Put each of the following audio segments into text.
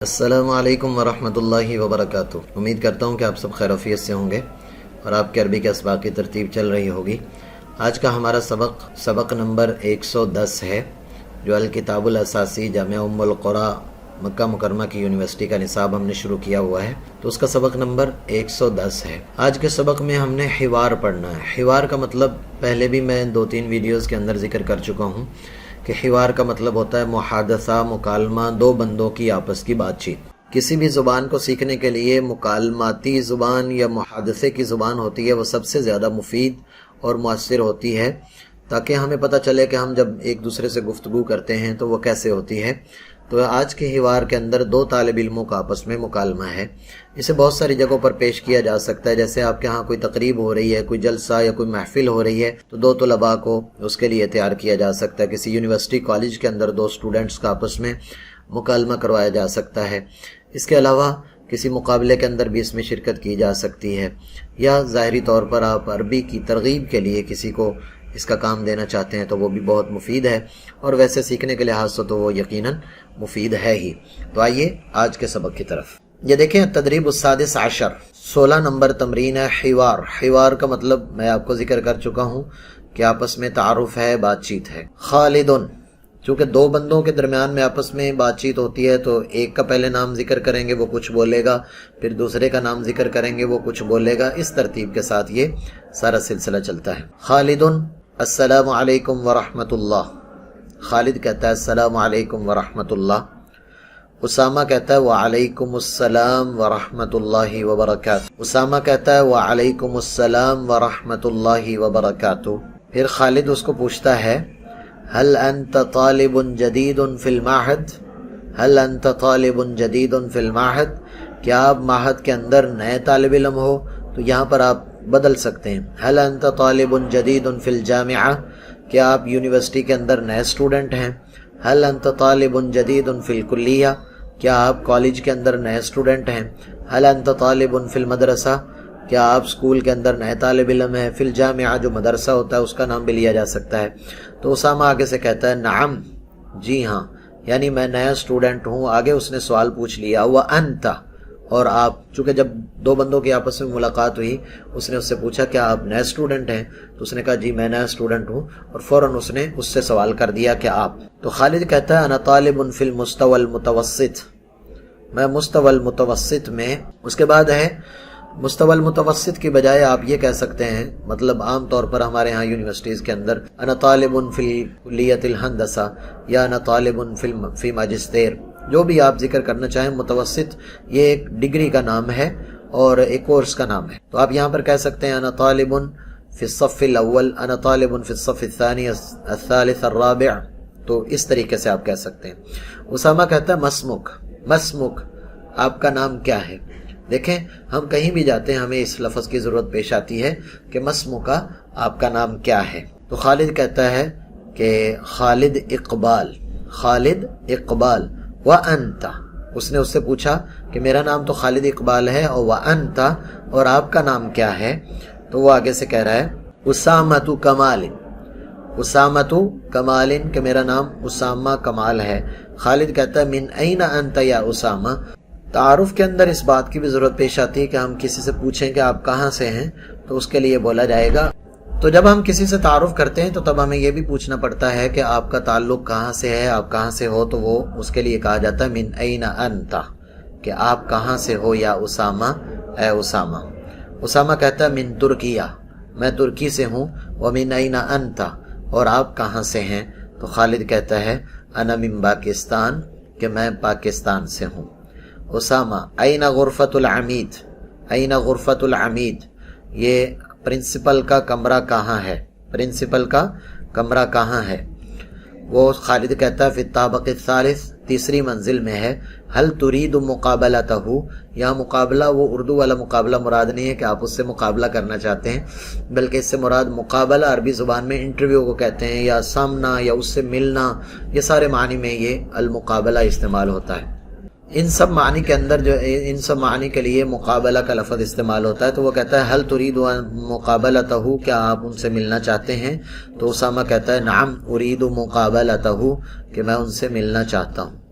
السلام علیکم ورحمۃ اللہ وبرکاتہ۔ امید کرتا ہوں کہ آپ سب خیر وعافیت سے ہوں گے اور آپ کے عربی کے اسباق کی ترتیب چل رہی ہوگی۔ آج کا ہمارا سبق نمبر 110 ہے، جو الکتاب الاساسی جامعہ ام القری مکہ مکرمہ کی یونیورسٹی کا نصاب ہم نے شروع کیا ہوا ہے، تو اس کا سبق نمبر 110 ہے۔ آج کے سبق میں ہم نے حوار پڑھنا ہے۔ حوار کا مطلب پہلے بھی میں 2-3 ویڈیوز کے اندر ذکر کر چکا ہوں کہ حوار کا مطلب ہوتا ہے محادثہ، مکالمہ، دو بندوں کی آپس کی بات چیت۔ کسی بھی زبان کو سیکھنے کے لیے مکالماتی زبان یا محادثے کی زبان ہوتی ہے، وہ سب سے زیادہ مفید اور مؤثر ہوتی ہے، تاکہ ہمیں پتہ چلے کہ ہم جب ایک دوسرے سے گفتگو کرتے ہیں تو وہ کیسے ہوتی ہے۔ تو آج کے حوار کے اندر 2 طالب علموں کا آپس میں مکالمہ ہے۔ اسے بہت ساری جگہوں پر پیش کیا جا سکتا ہے، جیسے آپ کے ہاں کوئی تقریب ہو رہی ہے، کوئی جلسہ یا کوئی محفل ہو رہی ہے، تو 2 طلباء کو اس کے لیے تیار کیا جا سکتا ہے۔ کسی یونیورسٹی کالج کے اندر 2 اسٹوڈنٹس کا آپس میں مکالمہ کروایا جا سکتا ہے۔ اس کے علاوہ کسی مقابلے کے اندر بھی اس میں شرکت کی جا سکتی ہے، یا ظاہری طور پر آپ عربی کی ترغیب کے لیے کسی کو اس کا کام دینا چاہتے ہیں تو وہ بھی بہت مفید ہے، اور ویسے سیکھنے کے لحاظ سے تو وہ یقیناً مفید ہے ہی۔ تو آئیے آج کے سبق کی طرف۔ یہ دیکھیں تدریب السادس عشر، 16 نمبر تمرین ہے حوار۔ حوار کا مطلب میں آپ کو ذکر کر چکا ہوں کہ آپس میں تعارف ہے، بات چیت ہے۔ خالدن، چونکہ 2 بندوں کے درمیان میں آپس میں بات چیت ہوتی ہے تو ایک کا پہلے نام ذکر کریں گے، وہ کچھ بولے گا، پھر دوسرے کا نام ذکر کریں گے، وہ کچھ بولے گا۔ اس ترتیب کے ساتھ یہ سارا سلسلہ چلتا ہے۔ خالدن السلام علیکم ورحمۃ اللہ۔ خالد کہتا ہے السلام علیکم ورحمۃ اللہ۔ اسامہ کہتا ہے وعلیکم السلام ورحمۃ اللہ وبرکاتہ۔ اسامہ کہتا ہے وعلیکم السلام ورحمۃ اللہ وبرکاتہ۔ پھر خالد اس کو پوچھتا ہے هل انت طالب جدید فی المعہد؟ هل انت طالب جدید فی المعہد؟ کیا آپ معہد کے اندر نئے طالب علم ہو؟ تو یہاں پر آپ بدل سکتے ہیں، هل انت طالب جدید فی الجامعہ؟ کیا آپ یونیورسٹی کے اندر نئے اسٹوڈنٹ ہیں؟ هل انت طالب جدید فی الکلیہ؟ کیا آپ کالج کے اندر نئے اسٹوڈنٹ ہیں؟ هل انت طالب فی المدرسہ؟ کیا آپ اسکول کے اندر نئے طالب علم ہیں؟ فی الجامعہ جو مدرسہ ہوتا ہے اس کا نام بھی لیا جا سکتا ہے۔ تو اسامہ آگے سے کہتا ہے نعم، جی ہاں، یعنی میں نیا اسٹوڈنٹ ہوں۔ آگے اس نے سوال پوچھ لیا وانت، اور آپ، چونکہ جب 2 بندوں کی آپس میں ملاقات ہوئی اس نے اس سے پوچھا کیا آپ نئے اسٹوڈنٹ ہیں؟ تو اس نے کہا جی میں نیا اسٹوڈنٹ ہوں، اور فوراً اس نے اس سے سوال کر دیا کہ آپ۔ تو خالد کہتا ہے انا طالب فی المستوى المتوسط، میں مستوى المتوسط میں۔ اس کے بعد ہے مستوى المتوسط کی بجائے آپ یہ کہہ سکتے ہیں، مطلب عام طور پر ہمارے ہاں یونیورسٹیز کے اندر انا طالب فی کلیۃ الہندسہ یا انا طالب فی ماجسٹیر، جو بھی آپ ذکر کرنا چاہیں۔ متوسط یہ ایک ڈگری کا نام ہے اور ایک کورس کا نام ہے، تو آپ یہاں پر کہہ سکتے ہیں انا طالب فی الصف الاول، انا طالب فی الصف الثانی الثالث الرابع، تو اس طریقے سے آپ کہہ سکتے ہیں۔ اسامہ کہتا ہے مسمک، مسمک آپ کا نام کیا ہے؟ دیکھیں ہم کہیں بھی جاتے ہیں ہمیں اس لفظ کی ضرورت پیش آتی ہے کہ مسمک آپ کا نام کیا ہے؟ تو خالد کہتا ہے کہ خالد اقبال، خالد اقبال۔ وانت، اس نے اس سے پوچھا کہ میرا نام تو خالد اقبال ہے، اور وانت، اور آپ کا نام کیا ہے؟ تو وہ آگے سے کہہ رہا ہے اسامۃ کمال، اسامۃ کمال، کہ میرا نام اسامہ کمال ہے۔ خالد کہتا ہے من این انت یا اسامہ۔ تعارف کے اندر اس بات کی بھی ضرورت پیش آتی ہے کہ ہم کسی سے پوچھیں کہ آپ کہاں سے ہیں، تو اس کے لیے بولا جائے گا۔ تو جب ہم کسی سے تعارف کرتے ہیں تو تب ہمیں یہ بھی پوچھنا پڑتا ہے کہ آپ کا تعلق کہاں سے ہے، آپ کہاں سے ہو، تو وہ اس کے لیے کہا جاتا ہے من این انت، کہ آپ کہاں سے ہو یا اسامہ، اے اسامہ۔ اسامہ کہتا ہے من ترکیہ، میں ترکی سے ہوں۔ ومن این انت، اور آپ کہاں سے ہیں؟ تو خالد کہتا ہے انا من پاکستان، کہ میں پاکستان سے ہوں۔ اسامہ این غرفۃ العمید، این غرفۃ العمید، یہ پرنسپل کا کمرہ کہاں ہے؟ پرنسپل کا کمرہ کہاں ہے؟ وہ خالد کہتا ہے فی الطابق الثالث، 3ری منزل میں ہے۔ هل ترید مقابلتہ، یہاں مقابلہ وہ اردو والا مقابلہ مراد نہیں ہے کہ آپ اس سے مقابلہ کرنا چاہتے ہیں، بلکہ اس سے مراد مقابلہ عربی زبان میں انٹرویو کو کہتے ہیں، یا سامنا، یا اس سے ملنا، یہ سارے معنی میں یہ المقابلہ استعمال ہوتا ہے۔ ان سب معنی کے اندر جو ان سب معنی کے لیے مقابلہ کا لفظ استعمال ہوتا ہے، تو وہ کہتا ہے حل ترید مقابلتہ، کیا آپ ان سے ملنا چاہتے ہیں؟ تو اسامہ کہتا ہے نعم ارید مقابلتہ، کہ میں ان سے ملنا چاہتا ہوں۔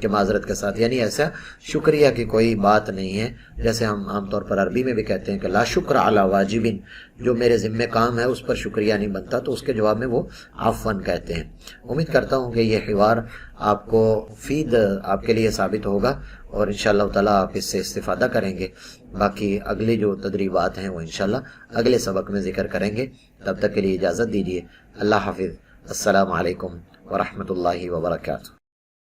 کہ معذرت کے ساتھ، یعنی ایسا شکریہ کی کوئی بات نہیں ہے، جیسے ہم عام طور پر عربی میں بھی کہتے ہیں کہ لا شکر علی واجب، جو میرے ذمہ کام ہے اس پر شکریہ نہیں بنتا، تو اس کے جواب میں وہ عفواً کہتے ہیں۔ امید کرتا ہوں کہ یہ حوار آپ کو مفید آپ کے لیے ثابت ہوگا اور انشاءاللہ تعالیٰ آپ اس سے استفادہ کریں گے۔ باقی اگلی جو تدریبات ہیں وہ انشاءاللہ اگلے سبق میں ذکر کریں گے۔ تب تک کے لیے اجازت دیجیے، اللہ حافظ، السلام علیکم ورحمۃ اللہ وبرکاتہ۔